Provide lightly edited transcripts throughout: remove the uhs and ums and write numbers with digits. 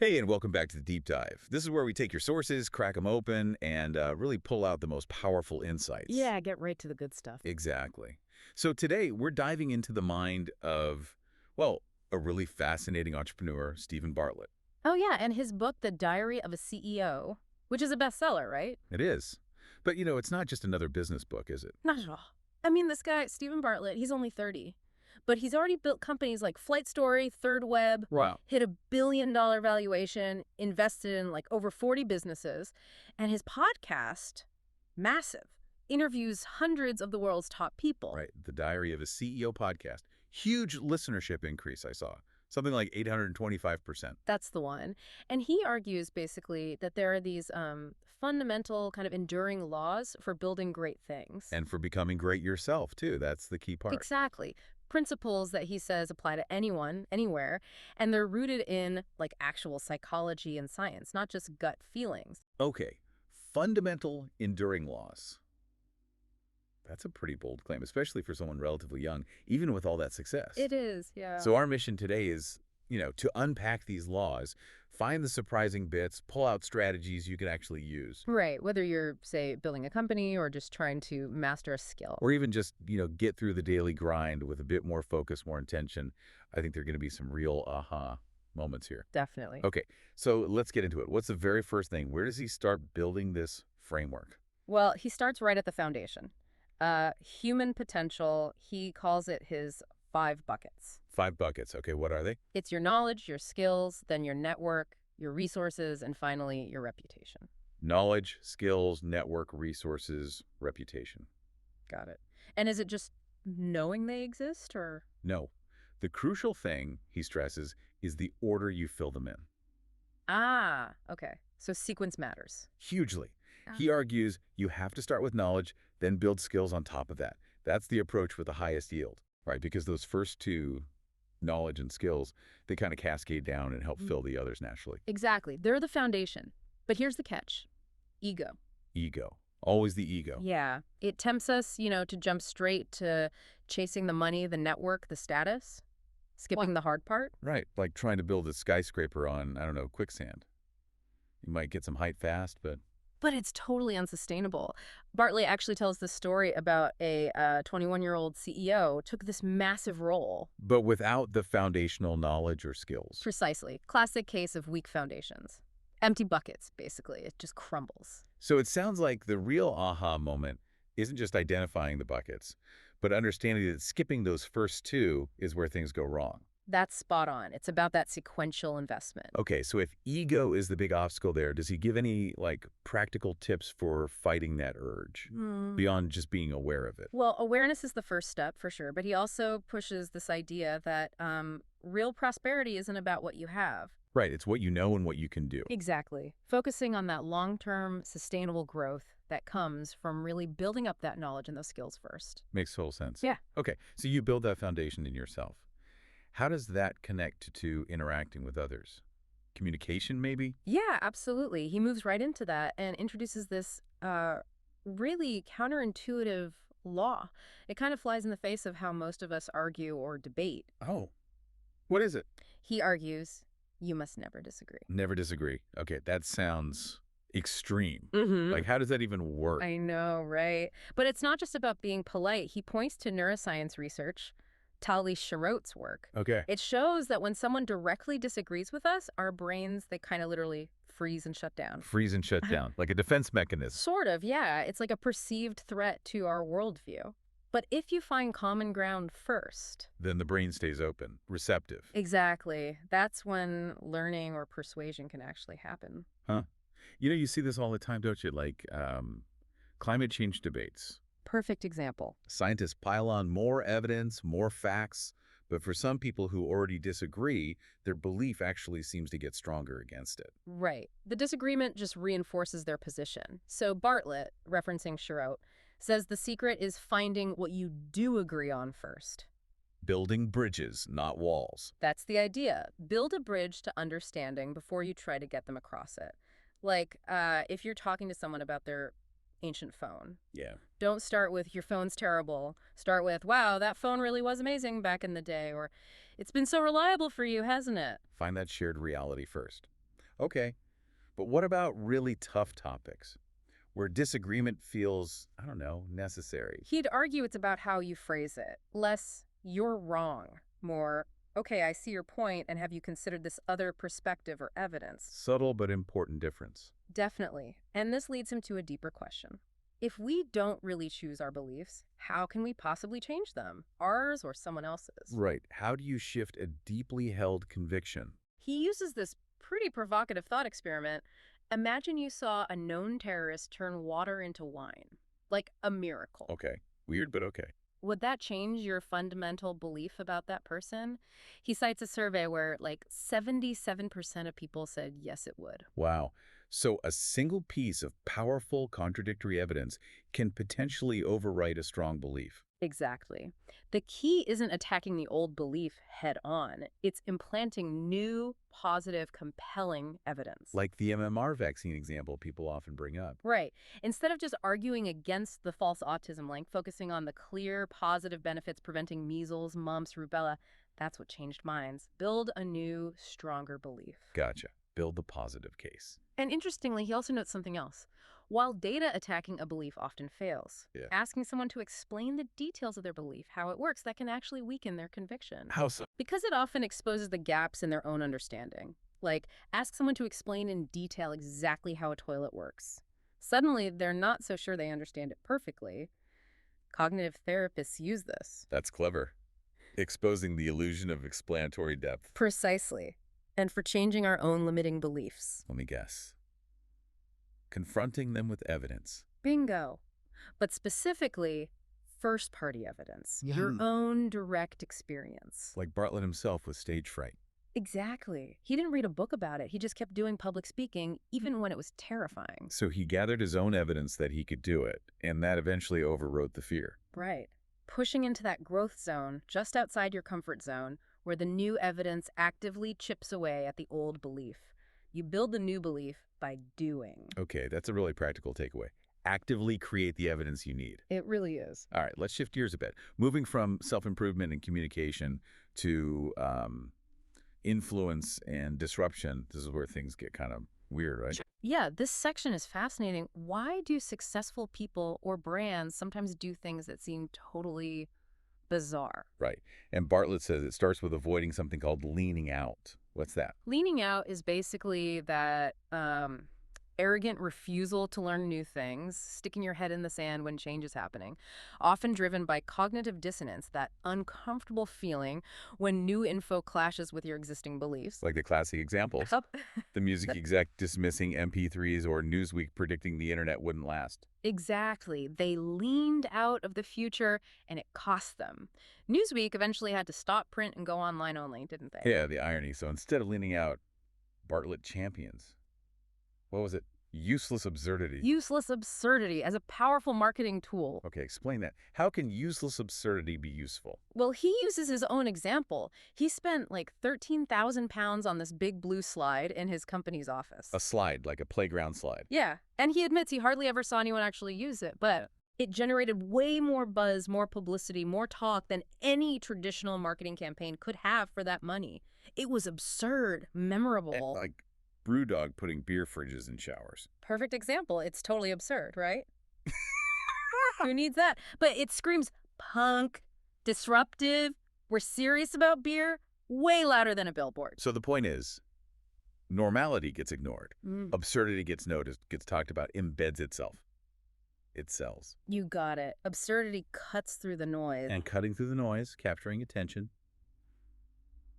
Hey, and welcome back to the Deep Dive. This is where we take your sources, crack them open, and really pull out the most powerful insights. Yeah, get right to the good stuff. Exactly. So today, we're diving into the mind of, well, a really fascinating entrepreneur, Stephen Bartlett. Oh, yeah, and his book, The Diary of a CEO, which is a bestseller, right? It is. But, it's not just another business book, is it? Not at all. I mean, this guy, Stephen Bartlett, he's only 30. But he's already built companies like Flight Story, Third Web, Wow. hit a billion-dollar valuation, invested in like over 40 businesses. And his podcast, massive, interviews hundreds of the world's top people. Right. The Diary of a CEO podcast. Huge listenership increase, I saw. Something like 825%. That's the one. And he argues basically that there are these fundamental kind of enduring laws for building great things. And for becoming great yourself, too. That's the key part. Exactly. Principles that he says apply to anyone, anywhere, and they're rooted in like actual psychology and science, not just gut feelings. Okay. Fundamental enduring laws. That's a pretty bold claim, especially for someone relatively young, even with all that success. It is, yeah. So our mission today is, to unpack these laws, find the surprising bits, pull out strategies you can actually use. Right, whether you're, say, building a company or just trying to master a skill. Or even just, get through the daily grind with a bit more focus, more intention. I think there are going to be some real aha moments here. Definitely. Okay, so let's get into it. What's the very first thing? Where does he start building this framework? Well, he starts right at the foundation. Human potential, he calls it his 5 buckets. 5 buckets. Okay, what are they? It's your knowledge, your skills, then your network, your resources, and finally, your reputation. Knowledge, skills, network, resources, reputation. Got it. And is it just knowing they exist, or? No. The crucial thing, he stresses, is the order you fill them in. Ah, okay. So sequence matters. Hugely. He argues you have to start with knowledge, then build skills on top of that. That's the approach with the highest yield, right? Because those first two, knowledge and skills, they kind of cascade down and help fill the others naturally. Exactly. They're the foundation. But here's the catch. Ego. Ego. Always the ego. Yeah. It tempts us, to jump straight to chasing the money, the network, the status, skipping the hard part. Right. Like trying to build a skyscraper on, I don't know, quicksand. You might get some height fast, but it's totally unsustainable. Bartlett actually tells the story about a 21-year-old CEO took this massive role. But without the foundational knowledge or skills. Precisely. Classic case of weak foundations. Empty buckets, basically. It just crumbles. So it sounds like the real aha moment isn't just identifying the buckets, but understanding that skipping those first two is where things go wrong. That's spot on. It's about that sequential investment. Okay, so if ego is the big obstacle there, does he give any, practical tips for fighting that urge beyond just being aware of it? Well, awareness is the first step, for sure, but he also pushes this idea that real prosperity isn't about what you have. Right, it's what you know and what you can do. Exactly. Focusing on that long-term, sustainable growth that comes from really building up that knowledge and those skills first. Makes total sense. Yeah. Okay, so you build that foundation in yourself. How does that connect to interacting with others? Communication, maybe? Yeah, absolutely. He moves right into that and introduces this really counterintuitive law. It kind of flies in the face of how most of us argue or debate. Oh, what is it? He argues, you must never disagree. Never disagree. Okay, that sounds extreme. Mm-hmm. How does that even work? I know, right? But it's not just about being polite. He points to neuroscience research, Tali Sharot's work. Okay. It shows that when someone directly disagrees with us, our brains, they kind of literally freeze and shut down. Freeze and shut down, like a defense mechanism. Sort of, yeah. It's like a perceived threat to our worldview. But if you find common ground first... Then the brain stays open, receptive. Exactly. That's when learning or persuasion can actually happen. Huh. You see this all the time, don't you? Climate change debates. Perfect example. Scientists pile on more evidence, more facts, but for some people who already disagree, their belief actually seems to get stronger against it. Right. The disagreement just reinforces their position. So Bartlett, referencing Sharot, says the secret is finding what you do agree on first. Building bridges, not walls. That's the idea. Build a bridge to understanding before you try to get them across it. If you're talking to someone about their ancient phone. Yeah. Don't start with your phone's terrible. Start with, wow, that phone really was amazing back in the day, or it's been so reliable for you, hasn't it? Find that shared reality first. Okay, but what about really tough topics where disagreement feels, I don't know, necessary? He'd argue it's about how you phrase it. Less, you're wrong. More, okay, I see your point, and have you considered this other perspective or evidence? Subtle but important difference. Definitely. And this leads him to a deeper question. If we don't really choose our beliefs, how can we possibly change them? Ours or someone else's? Right. How do you shift a deeply held conviction? He uses this pretty provocative thought experiment. Imagine you saw a known terrorist turn water into wine. Like a miracle. Okay. Weird, but okay. Would that change your fundamental belief about that person? He cites a survey where like 77% of people said yes, it would. Wow. So a single piece of powerful contradictory evidence can potentially overwrite a strong belief. Exactly. The key isn't attacking the old belief head on. It's implanting new, positive, compelling evidence. Like the MMR vaccine example people often bring up. Right. Instead of just arguing against the false autism link, focusing on the clear, positive benefits preventing measles, mumps, rubella, that's what changed minds. Build a new, stronger belief. Gotcha. Build the positive case. And interestingly, he also notes something else. While data attacking a belief often fails, Yeah. asking someone to explain the details of their belief, how it works, that can actually weaken their conviction. How so? Because it often exposes the gaps in their own understanding. Like, ask someone to explain in detail exactly how a toilet works. Suddenly, they're not so sure they understand it perfectly. Cognitive therapists use this. That's clever. Exposing the illusion of explanatory depth. Precisely. And for changing our own limiting beliefs. Let me guess. Confronting them with evidence. Bingo. But specifically, first-party evidence. Your own direct experience. Like Bartlett himself with stage fright. Exactly. He didn't read a book about it. He just kept doing public speaking, even when it was terrifying. So he gathered his own evidence that he could do it, and that eventually overrode the fear. Right. Pushing into that growth zone, just outside your comfort zone, where the new evidence actively chips away at the old belief. You build the new belief by doing. Okay, that's a really practical takeaway. Actively create the evidence you need. It really is. All right, let's shift gears a bit. Moving from self-improvement and communication to influence and disruption. This is where things get kind of weird, right? Yeah, this section is fascinating. Why do successful people or brands sometimes do things that seem totally bizarre? Right. And Bartlett says it starts with avoiding something called leaning out. What's that? Leaning out is basically that arrogant refusal to learn new things, sticking your head in the sand when change is happening, often driven by cognitive dissonance, that uncomfortable feeling when new info clashes with your existing beliefs. Like the classic examples. Yup. The music exec dismissing MP3s or Newsweek predicting the internet wouldn't last. Exactly. They leaned out of the future, and it cost them. Newsweek eventually had to stop print and go online only, didn't they? Yeah, the irony. So instead of leaning out, Bartlett champions. What was it? Useless absurdity. Useless absurdity as a powerful marketing tool. Okay, explain that. How can useless absurdity be useful? Well, he uses his own example. He spent like 13,000 pounds on this big blue slide in his company's office. A slide, like a playground slide. Yeah, and he admits he hardly ever saw anyone actually use it, but it generated way more buzz, more publicity, more talk than any traditional marketing campaign could have for that money. It was absurd, memorable. Like Brewdog putting beer fridges in showers. Perfect example. It's totally absurd, right? Who needs that? But it screams punk, disruptive, we're serious about beer, way louder than a billboard. So the point is, normality gets ignored. Absurdity gets noticed, gets talked about, embeds itself. It sells. You got it. Absurdity cuts through the noise. And cutting through the noise, capturing attention,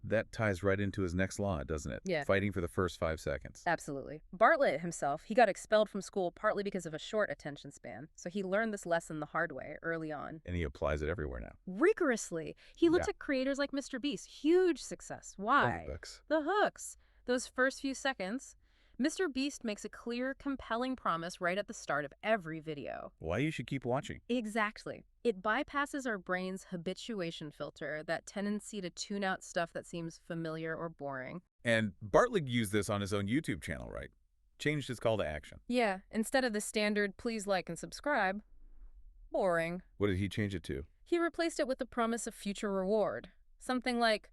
that ties right into his next law, doesn't it? Yeah. Fighting for the first 5 seconds. Absolutely. Bartlett himself, he got expelled from school partly because of a short attention span. So he learned this lesson the hard way early on. And he applies it everywhere now. Rigorously. He looks at creators like Mr. Beast. Huge success. Why? The hooks. Those first few seconds. Mr. Beast makes a clear, compelling promise right at the start of every video. Why you should keep watching. Exactly. It bypasses our brain's habituation filter, that tendency to tune out stuff that seems familiar or boring. And Bartlett used this on his own YouTube channel, right? Changed his call to action. Yeah, instead of the standard, please like and subscribe, boring. What did he change it to? He replaced it with the promise of future reward. Something like,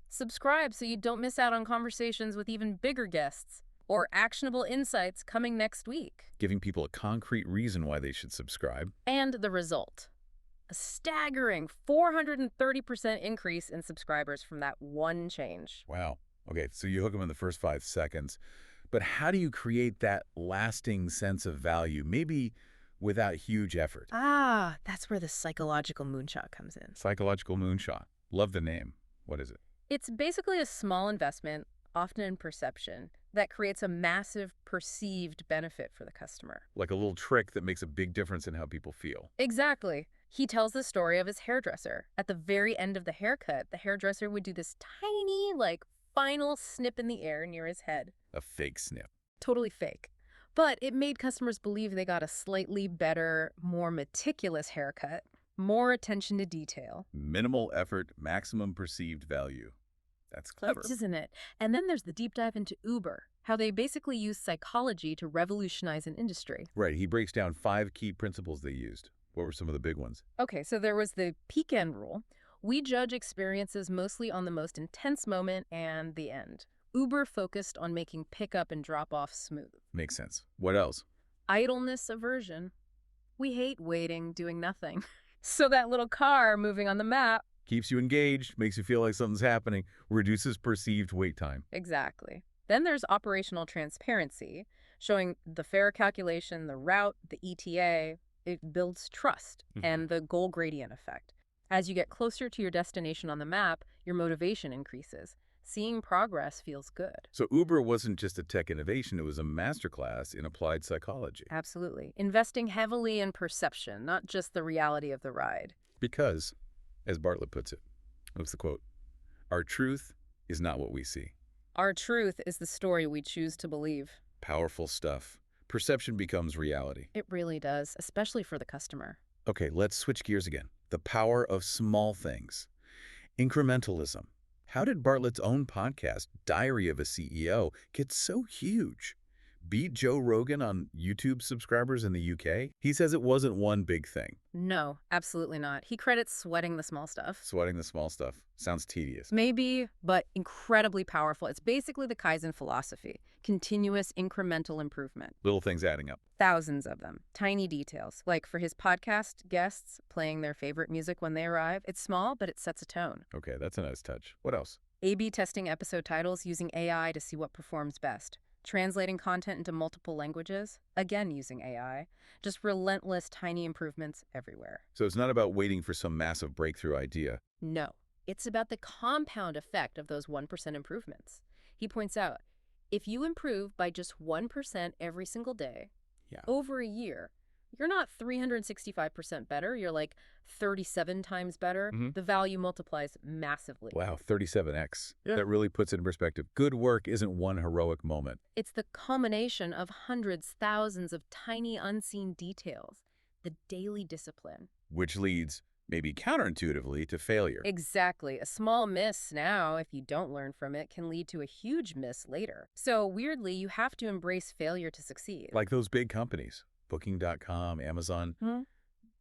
subscribe so you don't miss out on conversations with even bigger guests. Or actionable insights coming next week. Giving people a concrete reason why they should subscribe. And the result. A staggering 430% increase in subscribers from that one change. Wow. Okay, so you hook them in the first 5 seconds. But how do you create that lasting sense of value, maybe without huge effort? Ah, that's where the psychological moonshot comes in. Psychological moonshot. Love the name. What is it? It's basically a small investment, often in perception, that creates a massive perceived benefit for the customer. Like a little trick that makes a big difference in how people feel. Exactly. He tells the story of his hairdresser. At the very end of the haircut, the hairdresser would do this tiny, final snip in the air near his head. A fake snip. Totally fake. But it made customers believe they got a slightly better, more meticulous haircut, more attention to detail. Minimal effort, maximum perceived value. That's clever. Isn't it? And then there's the deep dive into Uber, how they basically use psychology to revolutionize an industry. Right, he breaks down 5 key principles they used. What were some of the big ones? Okay, so there was the peak end rule. We judge experiences mostly on the most intense moment and the end. Uber focused on making pickup and drop-off smooth. Makes sense. What else? Idleness aversion. We hate waiting, doing nothing. So that little car moving on the map. Keeps you engaged, makes you feel like something's happening, reduces perceived wait time. Exactly. Then there's operational transparency, showing the fare calculation, the route, the ETA. It builds trust and the goal gradient effect. As you get closer to your destination on the map, your motivation increases. Seeing progress feels good. So Uber wasn't just a tech innovation, it was a masterclass in applied psychology. Absolutely. Investing heavily in perception, not just the reality of the ride. Because, as Bartlett puts it, what's the quote? Our truth is not what we see. Our truth is the story we choose to believe. Powerful stuff. Perception becomes reality. It really does, especially for the customer. Okay, let's switch gears again. The power of small things. Incrementalism. How did Bartlett's own podcast, Diary of a CEO, get so huge? Beat Joe Rogan on YouTube subscribers in the UK? He says it wasn't one big thing. No, absolutely not. He credits sweating the small stuff. Sweating the small stuff. Sounds tedious. Maybe, but incredibly powerful. It's basically the Kaizen philosophy. Continuous incremental improvement. Little things adding up. Thousands of them. Tiny details. Like for his podcast guests playing their favorite music when they arrive. It's small, but it sets a tone. Okay, that's a nice touch. What else? A/B testing episode titles using AI to see what performs best. Translating content into multiple languages, again using AI. Just relentless tiny improvements everywhere. So it's not about waiting for some massive breakthrough idea. No, it's about the compound effect of those 1% improvements. He points out, if you improve by just 1% every single day, over a year, you're not 365% better, you're like 37 times better. The value multiplies massively. Wow, 37x. That really puts it in perspective. Good work isn't one heroic moment. It's the culmination of hundreds, thousands of tiny unseen details, the daily discipline. Which leads, maybe counterintuitively, to failure. Exactly. A small miss now, if you don't learn from it, can lead to a huge miss later. So weirdly, you have to embrace failure to succeed. Like those big companies, Booking.com, Amazon,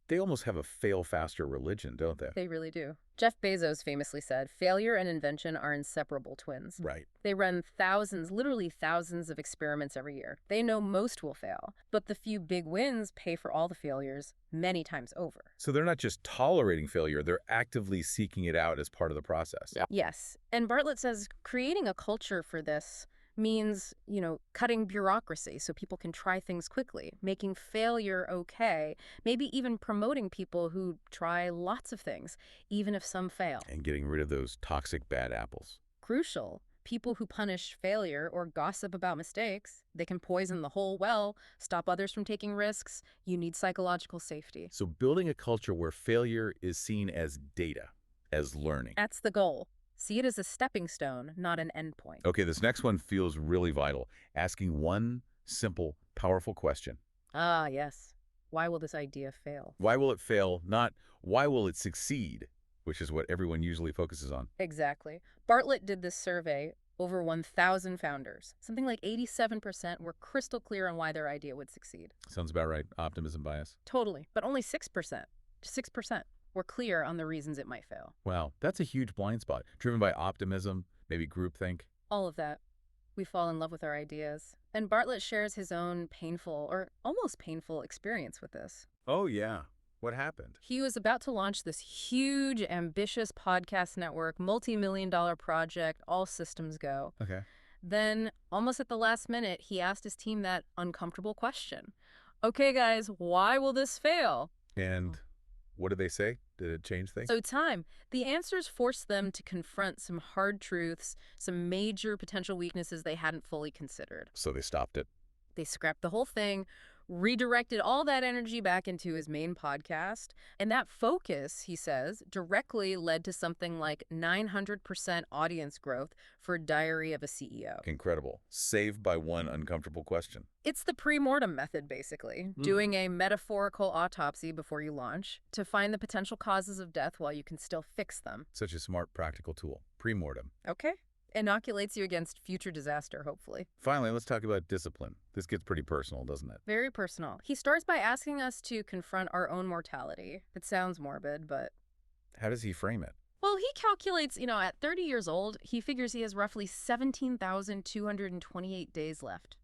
they almost have a fail faster religion, don't they? They really do. Jeff Bezos famously said, failure and invention are inseparable twins. Right. They run thousands, literally thousands of experiments every year. They know most will fail, but the few big wins pay for all the failures many times over. So they're not just tolerating failure, they're actively seeking it out as part of the process. Yes. And Bartlett says creating a culture for this means, cutting bureaucracy so people can try things quickly, making failure okay, maybe even promoting people who try lots of things, even if some fail. And getting rid of those toxic bad apples. Crucial. People who punish failure or gossip about mistakes, they can poison the whole well, stop others from taking risks. You need psychological safety. So building a culture where failure is seen as data, as learning. That's the goal. See it as a stepping stone, not an endpoint. Okay, this next one feels really vital. Asking one simple, powerful question. Ah, yes. Why will this idea fail? Why will it fail? Not why will it succeed, which is what everyone usually focuses on. Exactly. Bartlett did this survey over 1,000 founders. Something like 87% were crystal clear on why their idea would succeed. Sounds about right. Optimism bias. Totally. But only 6% were clear on the reasons it might fail. Wow, that's a huge blind spot. Driven by optimism, maybe groupthink. All of that. We fall in love with our ideas. And Bartlett shares his own painful, or almost painful, experience with this. Oh, yeah. What happened? He was about to launch this huge, ambitious podcast network, multi-million-dollar project, all systems go. Okay. Then, almost at the last minute, he asked his team that uncomfortable question. Okay, guys, why will this fail? And what did they say? Did it change things? So the answers forced them to confront some hard truths, some major potential weaknesses they hadn't fully considered. So they stopped it. They scrapped the whole thing, redirected all that energy back into his main podcast, and that focus, he says, directly led to something like 900% audience growth for Diary of a CEO. Incredible. Saved by one uncomfortable question. It's the pre-mortem method, basically, doing a metaphorical autopsy before you launch to find the potential causes of death while you can still fix them. Such a smart, practical tool. Pre-mortem. Okay? Inoculates you against future disaster, hopefully. Finally, let's talk about discipline. This gets pretty personal, doesn't it? Very personal. He starts by asking us to confront our own mortality. It sounds morbid, but... How does he frame it? Well, he calculates, at 30 years old, he figures he has roughly 17,228 days left,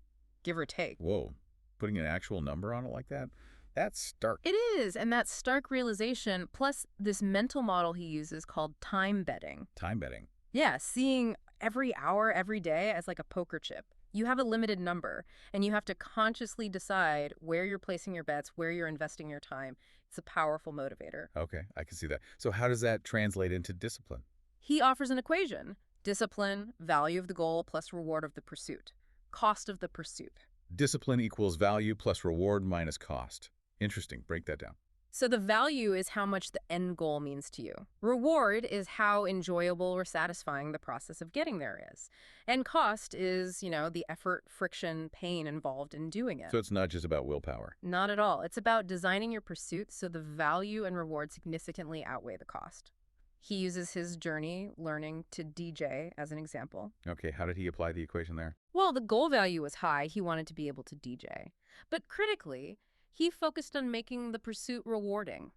give or take. Whoa. Putting an actual number on it like that? That's stark. It is, and that stark realization, plus this mental model he uses called time betting. Time betting. Yeah, seeing every hour, every day as like a poker chip. You have a limited number, and you have to consciously decide where you're placing your bets, where you're investing your time. It's a powerful motivator. Okay, I can see that. So how does that translate into discipline? He offers an equation. Discipline, value of the goal plus reward of the pursuit. Cost of the pursuit. Discipline equals value plus reward minus cost. Interesting. Break that down. So the value is how much the end goal means to you. Reward is how enjoyable or satisfying the process of getting there is. And cost is, the effort, friction, pain involved in doing it. So it's not just about willpower. Not at all. It's about designing your pursuit so the value and reward significantly outweigh the cost. He uses his journey learning to DJ as an example. Okay, how did he apply the equation there? Well, the goal value was high. He wanted to be able to DJ. But critically, he focused on making the pursuit rewarding.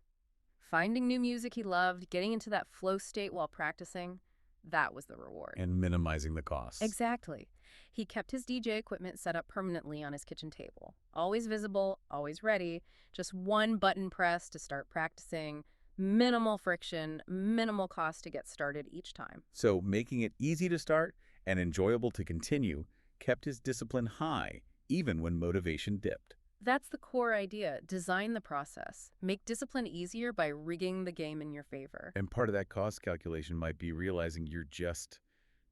Finding new music he loved, getting into that flow state while practicing, that was the reward. And minimizing the costs. Exactly. He kept his DJ equipment set up permanently on his kitchen table. Always visible, always ready, just one button press to start practicing, minimal friction, minimal cost to get started each time. So making it easy to start and enjoyable to continue kept his discipline high, even when motivation dipped. That's the core idea. Design the process. Make discipline easier by rigging the game in your favor. And part of that cost calculation might be realizing you're just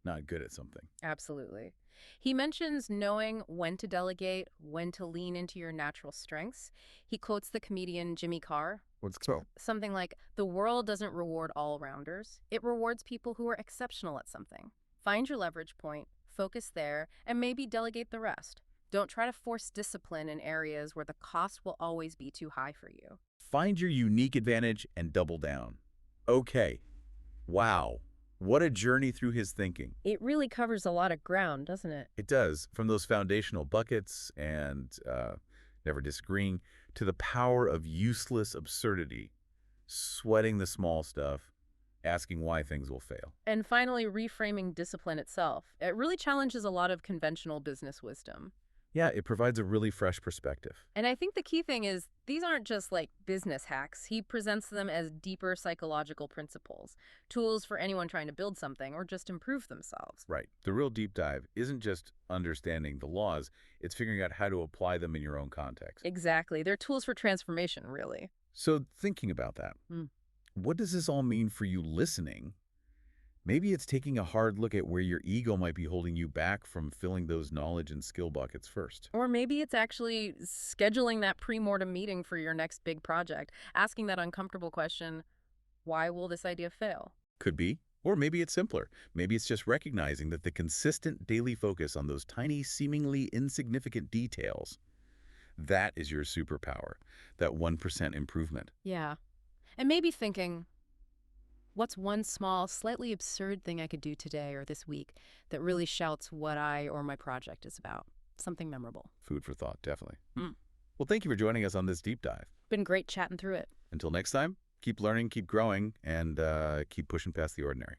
not good at something. Absolutely. He mentions knowing when to delegate, when to lean into your natural strengths. He quotes the comedian Jimmy Carr. What's so? Something like, the world doesn't reward all-rounders. It rewards people who are exceptional at something. Find your leverage point, focus there, and maybe delegate the rest. Don't try to force discipline in areas where the cost will always be too high for you. Find your unique advantage and double down. Okay. Wow. What a journey through his thinking. It really covers a lot of ground, doesn't it? It does. From those foundational buckets and never disagreeing to the power of useless absurdity, sweating the small stuff, asking why things will fail. And finally, reframing discipline itself. It really challenges a lot of conventional business wisdom. Yeah, it provides a really fresh perspective. And I think the key thing is these aren't just like business hacks. He presents them as deeper psychological principles, tools for anyone trying to build something or just improve themselves. Right. The real deep dive isn't just understanding the laws, it's figuring out how to apply them in your own context. Exactly. They're tools for transformation, really. So thinking about that, what does this all mean for you listening? Maybe it's taking a hard look at where your ego might be holding you back from filling those knowledge and skill buckets first. Or maybe it's actually scheduling that pre-mortem meeting for your next big project, asking that uncomfortable question, why will this idea fail? Could be. Or maybe it's simpler. Maybe it's just recognizing that the consistent daily focus on those tiny, seemingly insignificant details, that is your superpower, that 1% improvement. Yeah. And maybe thinking, what's one small, slightly absurd thing I could do today or this week that really shouts what I or my project is about? Something memorable. Food for thought, definitely. Well, thank you for joining us on this deep dive. Been great chatting through it. Until next time, keep learning, keep growing, and keep pushing past the ordinary.